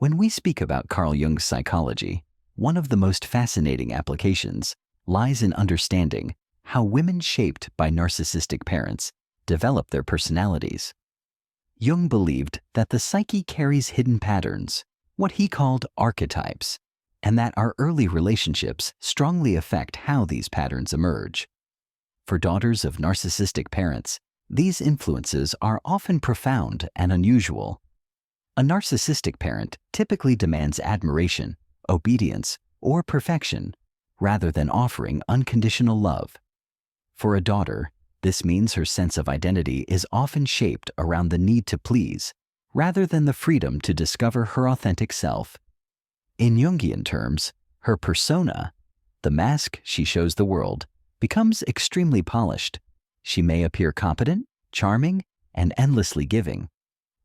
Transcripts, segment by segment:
When we speak about Carl Jung's psychology, one of the most fascinating applications lies in understanding how women shaped by narcissistic parents develop their personalities. Jung believed that the psyche carries hidden patterns, what he called archetypes, and that our early relationships strongly affect how these patterns emerge. For daughters of narcissistic parents, these influences are often profound and unusual. A narcissistic parent typically demands admiration, obedience, or perfection, rather than offering unconditional love. For a daughter, this means her sense of identity is often shaped around the need to please, rather than the freedom to discover her authentic self. In Jungian terms, her persona, the mask she shows the world, becomes extremely polished. She may appear competent, charming, and endlessly giving.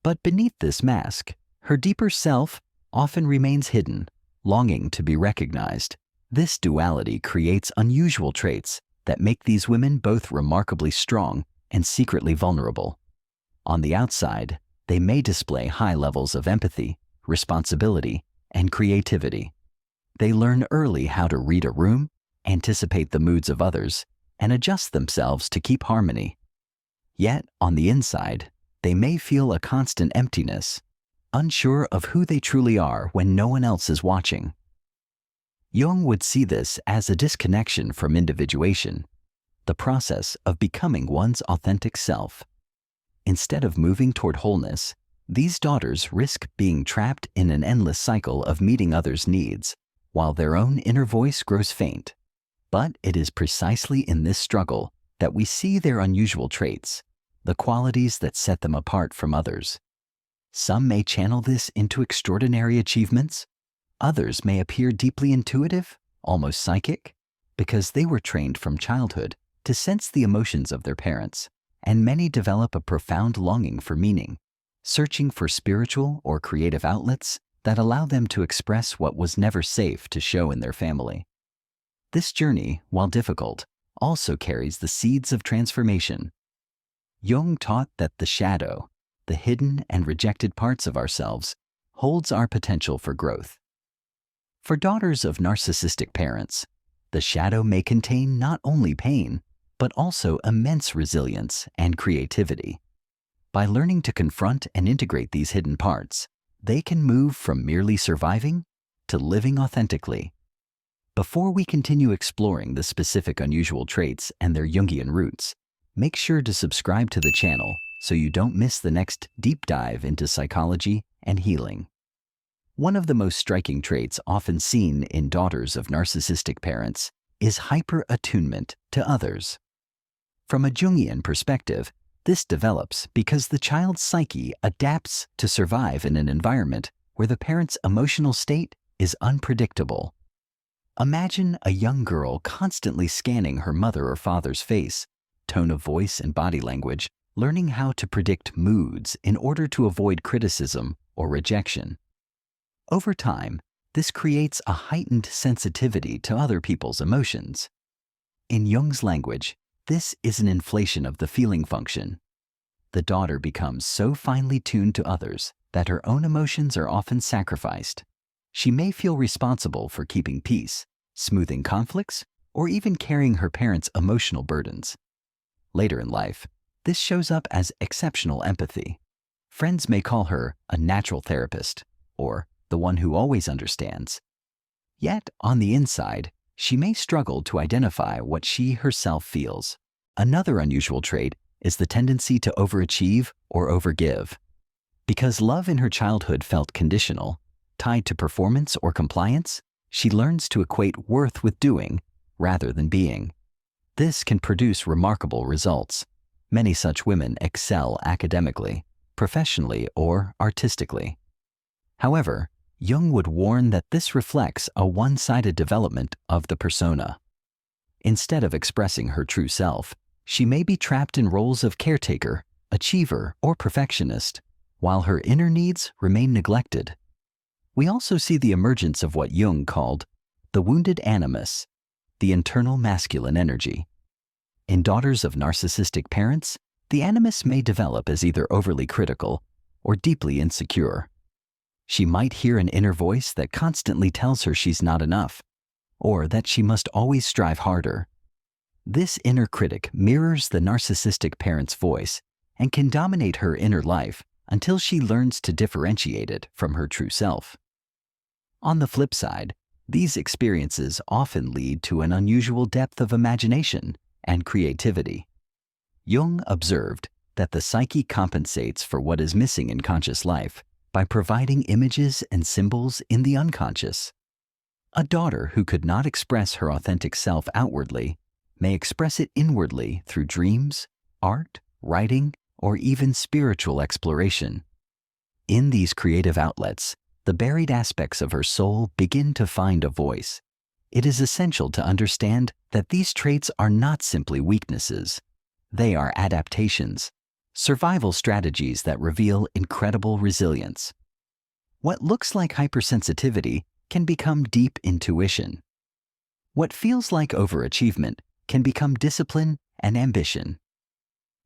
But beneath this mask, her deeper self often remains hidden, longing to be recognized. This duality creates unusual traits that make these women both remarkably strong and secretly vulnerable. On the outside, they may display high levels of empathy, responsibility, and creativity. They learn early how to read a room, anticipate the moods of others, and adjust themselves to keep harmony. Yet, on the inside, they may feel a constant emptiness, unsure of who they truly are when no one else is watching. Jung would see this as a disconnection from individuation, the process of becoming one's authentic self. Instead of moving toward wholeness, these daughters risk being trapped in an endless cycle of meeting others' needs, while their own inner voice grows faint. But it is precisely in this struggle that we see their unusual traits, the qualities that set them apart from others. Some may channel this into extraordinary achievements. Others may appear deeply intuitive, almost psychic, because they were trained from childhood to sense the emotions of their parents, and many develop a profound longing for meaning, searching for spiritual or creative outlets that allow them to express what was never safe to show in their family. This journey, while difficult, also carries the seeds of transformation. Jung taught that the shadow, the hidden and rejected parts of ourselves, holds our potential for growth. For daughters of narcissistic parents, the shadow may contain not only pain, but also immense resilience and creativity. By learning to confront and integrate these hidden parts, they can move from merely surviving to living authentically. Before we continue exploring the specific unusual traits and their Jungian roots, make sure to subscribe to the channel so you don't miss the next deep dive into psychology and healing. One of the most striking traits often seen in daughters of narcissistic parents is hyper-attunement to others. From a Jungian perspective, this develops because the child's psyche adapts to survive in an environment where the parent's emotional state is unpredictable. Imagine a young girl constantly scanning her mother or father's face, tone of voice, and body language, learning how to predict moods in order to avoid criticism or rejection. Over time, this creates a heightened sensitivity to other people's emotions. In Jung's language, this is an inflation of the feeling function. The daughter becomes so finely tuned to others that her own emotions are often sacrificed. She may feel responsible for keeping peace, smoothing conflicts, or even carrying her parents' emotional burdens. Later in life, this shows up as exceptional empathy. Friends may call her a natural therapist, or the one who always understands. Yet, on the inside, she may struggle to identify what she herself feels. Another unusual trait is the tendency to overachieve or overgive. Because love in her childhood felt conditional, tied to performance or compliance, she learns to equate worth with doing rather than being. This can produce remarkable results. Many such women excel academically, professionally, or artistically. However, Jung would warn that this reflects a one-sided development of the persona. Instead of expressing her true self, she may be trapped in roles of caretaker, achiever, or perfectionist, while her inner needs remain neglected. We also see the emergence of what Jung called the wounded animus, the internal masculine energy. In daughters of narcissistic parents, the animus may develop as either overly critical or deeply insecure. She might hear an inner voice that constantly tells her she's not enough, or that she must always strive harder. This inner critic mirrors the narcissistic parent's voice and can dominate her inner life until she learns to differentiate it from her true self. On the flip side, these experiences often lead to an unusual depth of imagination and creativity. Jung observed that the psyche compensates for what is missing in conscious life by providing images and symbols in the unconscious. A daughter who could not express her authentic self outwardly may express it inwardly through dreams, art, writing, or even spiritual exploration. In these creative outlets, the buried aspects of her soul begin to find a voice. It is essential to understand that these traits are not simply weaknesses. They are adaptations, survival strategies that reveal incredible resilience. What looks like hypersensitivity can become deep intuition. What feels like overachievement can become discipline and ambition.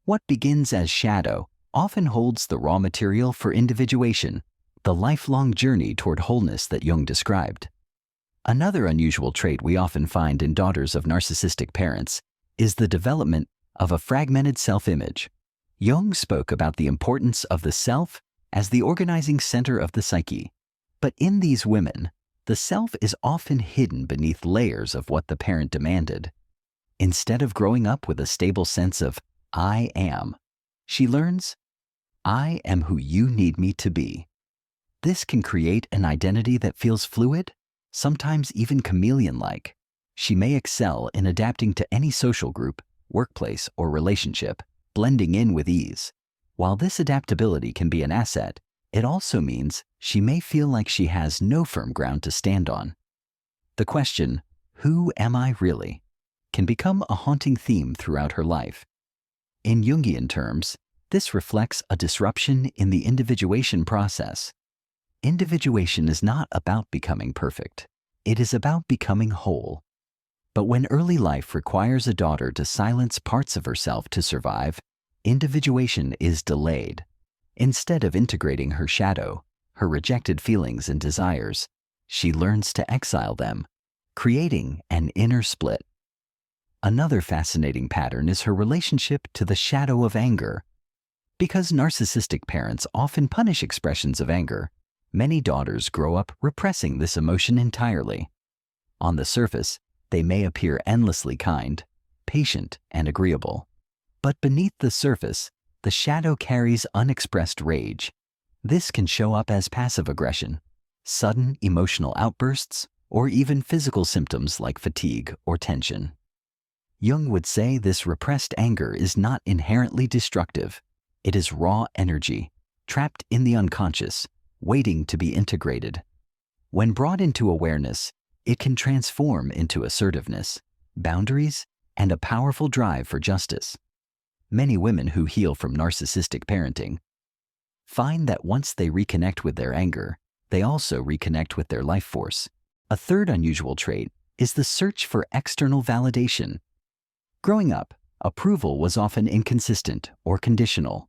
What begins as shadow often holds the raw material for individuation, the lifelong journey toward wholeness that Jung described. Another unusual trait we often find in daughters of narcissistic parents is the development of a fragmented self-image. Jung spoke about the importance of the self as the organizing center of the psyche. But in these women, the self is often hidden beneath layers of what the parent demanded. Instead of growing up with a stable sense of I am, she learns, I am who you need me to be. This can create an identity that feels fluid, sometimes even chameleon-like. She may excel in adapting to any social group, workplace, or relationship, blending in with ease. While this adaptability can be an asset, it also means she may feel like she has no firm ground to stand on. The question, who am I really, can become a haunting theme throughout her life. In Jungian terms, this reflects a disruption in the individuation process. Individuation is not about becoming perfect. It is about becoming whole. But when early life requires a daughter to silence parts of herself to survive, individuation is delayed. Instead of integrating her shadow, her rejected feelings and desires, she learns to exile them, creating an inner split. Another fascinating pattern is her relationship to the shadow of anger. Because narcissistic parents often punish expressions of anger, many daughters grow up repressing this emotion entirely. On the surface, they may appear endlessly kind, patient, and agreeable. But beneath the surface, the shadow carries unexpressed rage. This can show up as passive aggression, sudden emotional outbursts, or even physical symptoms like fatigue or tension. Jung would say this repressed anger is not inherently destructive. It is raw energy, trapped in the unconscious, waiting to be integrated. When brought into awareness, it can transform into assertiveness, boundaries, and a powerful drive for justice. Many women who heal from narcissistic parenting find that once they reconnect with their anger, they also reconnect with their life force. A third unusual trait is the search for external validation. Growing up, approval was often inconsistent or conditional.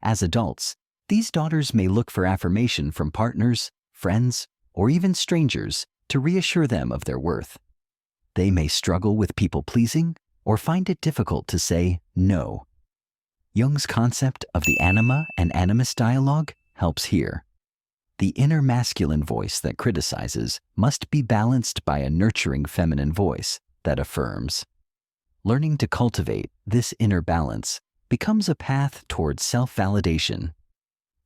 As adults, these daughters may look for affirmation from partners, friends, or even strangers to reassure them of their worth. They may struggle with people-pleasing or find it difficult to say no. Jung's concept of the anima and animus dialogue helps here. The inner masculine voice that criticizes must be balanced by a nurturing feminine voice that affirms. Learning to cultivate this inner balance becomes a path towards self-validation.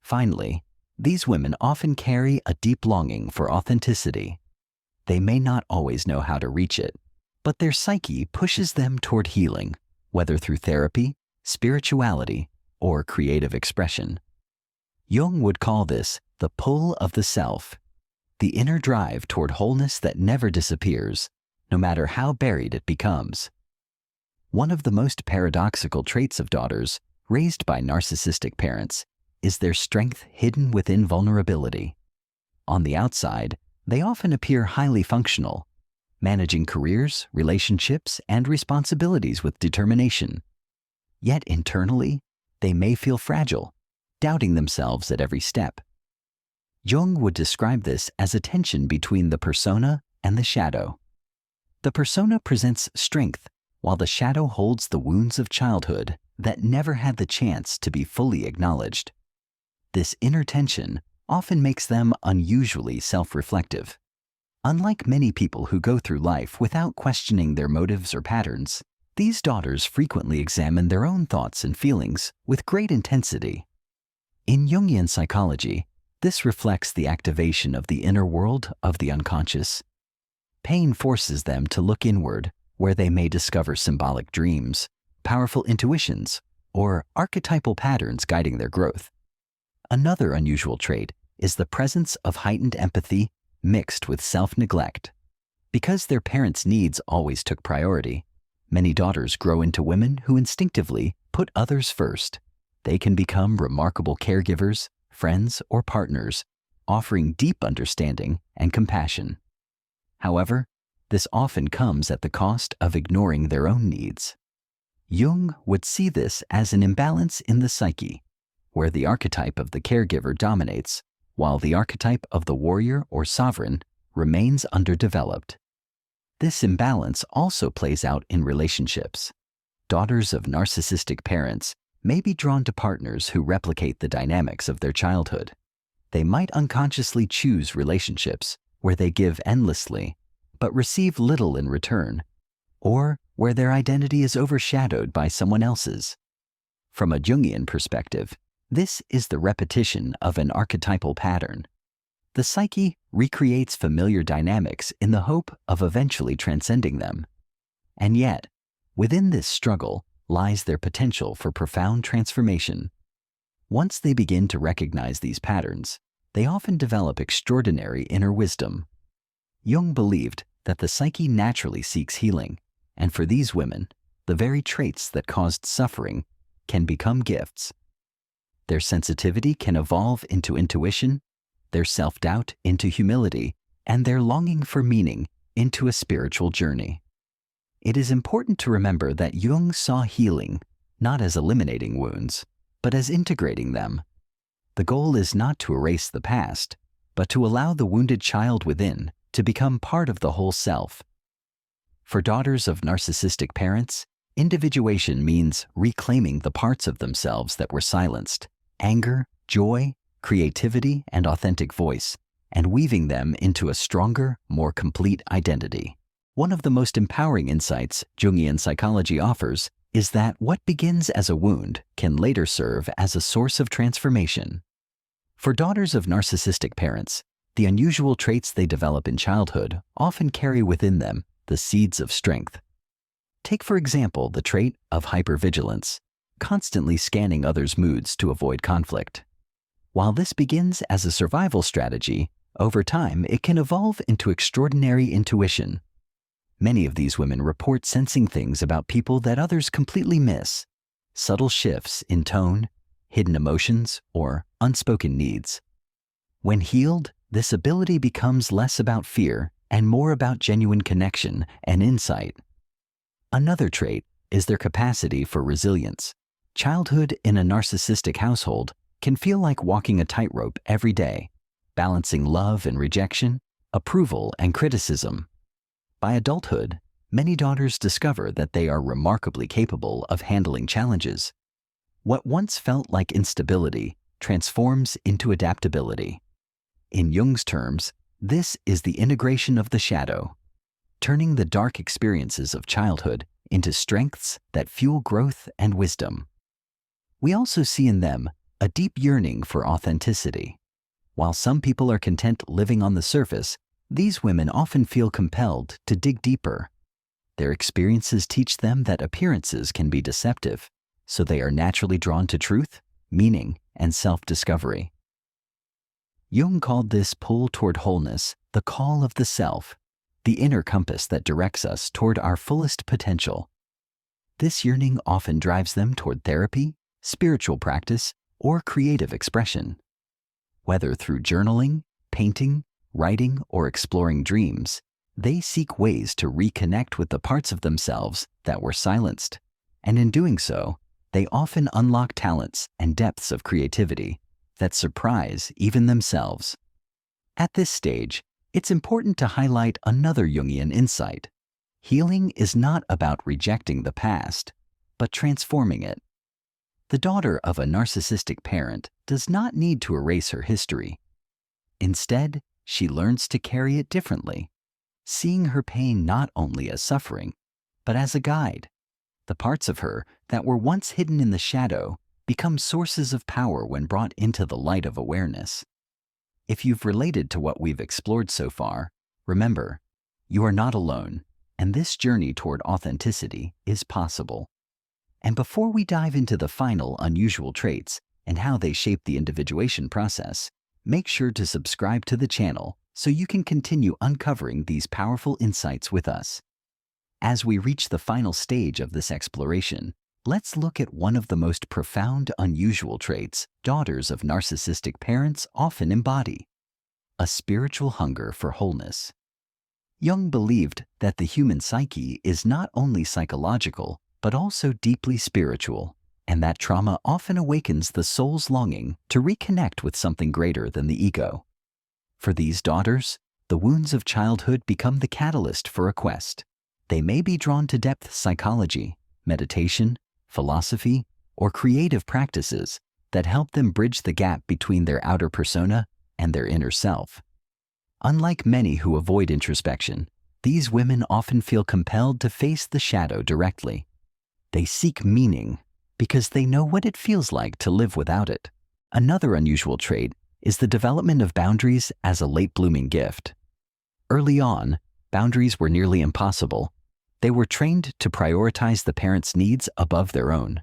Finally, these women often carry a deep longing for authenticity. They may not always know how to reach it, but their psyche pushes them toward healing, whether through therapy, spirituality, or creative expression. Jung would call this the pull of the self, the inner drive toward wholeness that never disappears, no matter how buried it becomes. One of the most paradoxical traits of daughters raised by narcissistic parents is their strength hidden within vulnerability. On the outside, they often appear highly functional, managing careers, relationships, and responsibilities with determination. Yet internally, they may feel fragile, doubting themselves at every step. Jung would describe this as a tension between the persona and the shadow. The persona presents strength, while the shadow holds the wounds of childhood that never had the chance to be fully acknowledged. This inner tension often makes them unusually self-reflective. Unlike many people who go through life without questioning their motives or patterns, these daughters frequently examine their own thoughts and feelings with great intensity. In Jungian psychology, this reflects the activation of the inner world of the unconscious. Pain forces them to look inward, where they may discover symbolic dreams, powerful intuitions, or archetypal patterns guiding their growth. Another unusual trait is the presence of heightened empathy mixed with self-neglect. Because their parents' needs always took priority, many daughters grow into women who instinctively put others first. They can become remarkable caregivers, friends, or partners, offering deep understanding and compassion. However, this often comes at the cost of ignoring their own needs. Jung would see this as an imbalance in the psyche, where the archetype of the caregiver dominates, while the archetype of the warrior or sovereign remains underdeveloped. This imbalance also plays out in relationships. Daughters of narcissistic parents may be drawn to partners who replicate the dynamics of their childhood. They might unconsciously choose relationships where they give endlessly but receive little in return, or where their identity is overshadowed by someone else's. From a Jungian perspective, this is the repetition of an archetypal pattern. The psyche recreates familiar dynamics in the hope of eventually transcending them. And yet, within this struggle lies their potential for profound transformation. Once they begin to recognize these patterns, they often develop extraordinary inner wisdom. Jung believed that the psyche naturally seeks healing, and for these women, the very traits that caused suffering can become gifts. Their sensitivity can evolve into intuition, their self-doubt into humility, and their longing for meaning into a spiritual journey. It is important to remember that Jung saw healing not as eliminating wounds, but as integrating them. The goal is not to erase the past, but to allow the wounded child within to become part of the whole self. For daughters of narcissistic parents, individuation means reclaiming the parts of themselves that were silenced: anger, joy, creativity, and authentic voice, and weaving them into a stronger, more complete identity. One of the most empowering insights Jungian psychology offers is that what begins as a wound can later serve as a source of transformation. For daughters of narcissistic parents, the unusual traits they develop in childhood often carry within them the seeds of strength. Take, for example, the trait of hypervigilance, constantly scanning others' moods to avoid conflict. While this begins as a survival strategy, over time it can evolve into extraordinary intuition. Many of these women report sensing things about people that others completely miss: subtle shifts in tone, hidden emotions, or unspoken needs. When healed, this ability becomes less about fear and more about genuine connection and insight. Another trait is their capacity for resilience. Childhood in a narcissistic household can feel like walking a tightrope every day, balancing love and rejection, approval and criticism. By adulthood, many daughters discover that they are remarkably capable of handling challenges. What once felt like instability transforms into adaptability. In Jung's terms, this is the integration of the shadow, turning the dark experiences of childhood into strengths that fuel growth and wisdom. We also see in them a deep yearning for authenticity. While some people are content living on the surface, these women often feel compelled to dig deeper. Their experiences teach them that appearances can be deceptive, so they are naturally drawn to truth, meaning, and self-discovery. Jung called this pull toward wholeness the call of the self, the inner compass that directs us toward our fullest potential. This yearning often drives them toward therapy, spiritual practice, or creative expression. Whether through journaling, painting, writing, or exploring dreams, they seek ways to reconnect with the parts of themselves that were silenced, and in doing so, they often unlock talents and depths of creativity that surprise even themselves. At this stage, it's important to highlight another Jungian insight. Healing is not about rejecting the past, but transforming it. The daughter of a narcissistic parent does not need to erase her history. Instead, she learns to carry it differently, seeing her pain not only as suffering, but as a guide. The parts of her that were once hidden in the shadow become sources of power when brought into the light of awareness. If you've related to what we've explored so far, remember, you are not alone, and this journey toward authenticity is possible. And before we dive into the final unusual traits and how they shape the individuation process, make sure to subscribe to the channel so you can continue uncovering these powerful insights with us. As we reach the final stage of this exploration, let's look at one of the most profound unusual traits daughters of narcissistic parents often embody: a spiritual hunger for wholeness. Jung believed that the human psyche is not only psychological, but also deeply spiritual, and that trauma often awakens the soul's longing to reconnect with something greater than the ego. For these daughters, the wounds of childhood become the catalyst for a quest. They may be drawn to depth psychology, meditation, philosophy, or creative practices that help them bridge the gap between their outer persona and their inner self. Unlike many who avoid introspection, these women often feel compelled to face the shadow directly. They seek meaning because they know what it feels like to live without it. Another unusual trait is the development of boundaries as a late-blooming gift. Early on, boundaries were nearly impossible. They were trained to prioritize the parents' needs above their own.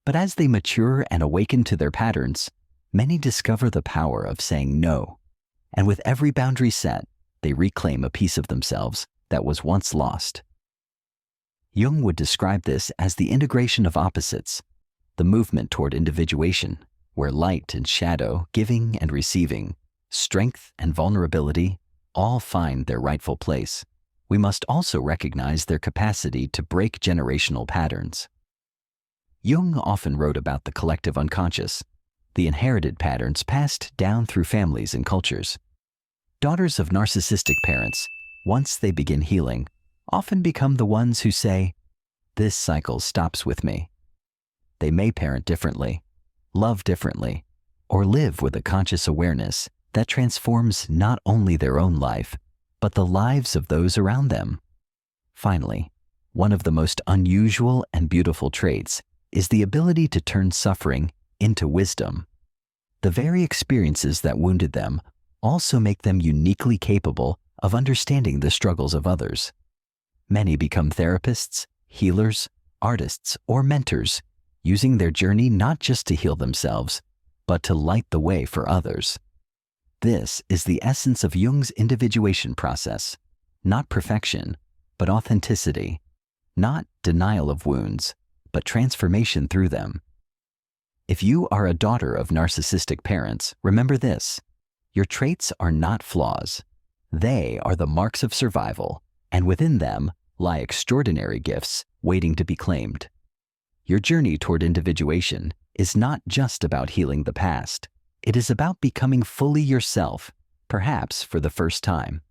But as they mature and awaken to their patterns, many discover the power of saying no. And with every boundary set, they reclaim a piece of themselves that was once lost. Jung would describe this as the integration of opposites, the movement toward individuation, where light and shadow, giving and receiving, strength and vulnerability, all find their rightful place. We must also recognize their capacity to break generational patterns. Jung often wrote about the collective unconscious, the inherited patterns passed down through families and cultures. Daughters of narcissistic parents, once they begin healing, often become the ones who say, "This cycle stops with me." They may parent differently, love differently, or live with a conscious awareness that transforms not only their own life, but the lives of those around them. Finally, one of the most unusual and beautiful traits is the ability to turn suffering into wisdom. The very experiences that wounded them also make them uniquely capable of understanding the struggles of others. Many become therapists, healers, artists, or mentors, using their journey not just to heal themselves, but to light the way for others. This is the essence of Jung's individuation process, not perfection, but authenticity, not denial of wounds, but transformation through them. If you are a daughter of narcissistic parents, remember this: your traits are not flaws. They are the marks of survival, and within them lie extraordinary gifts waiting to be claimed. Your journey toward individuation is not just about healing the past. It is about becoming fully yourself, perhaps for the first time.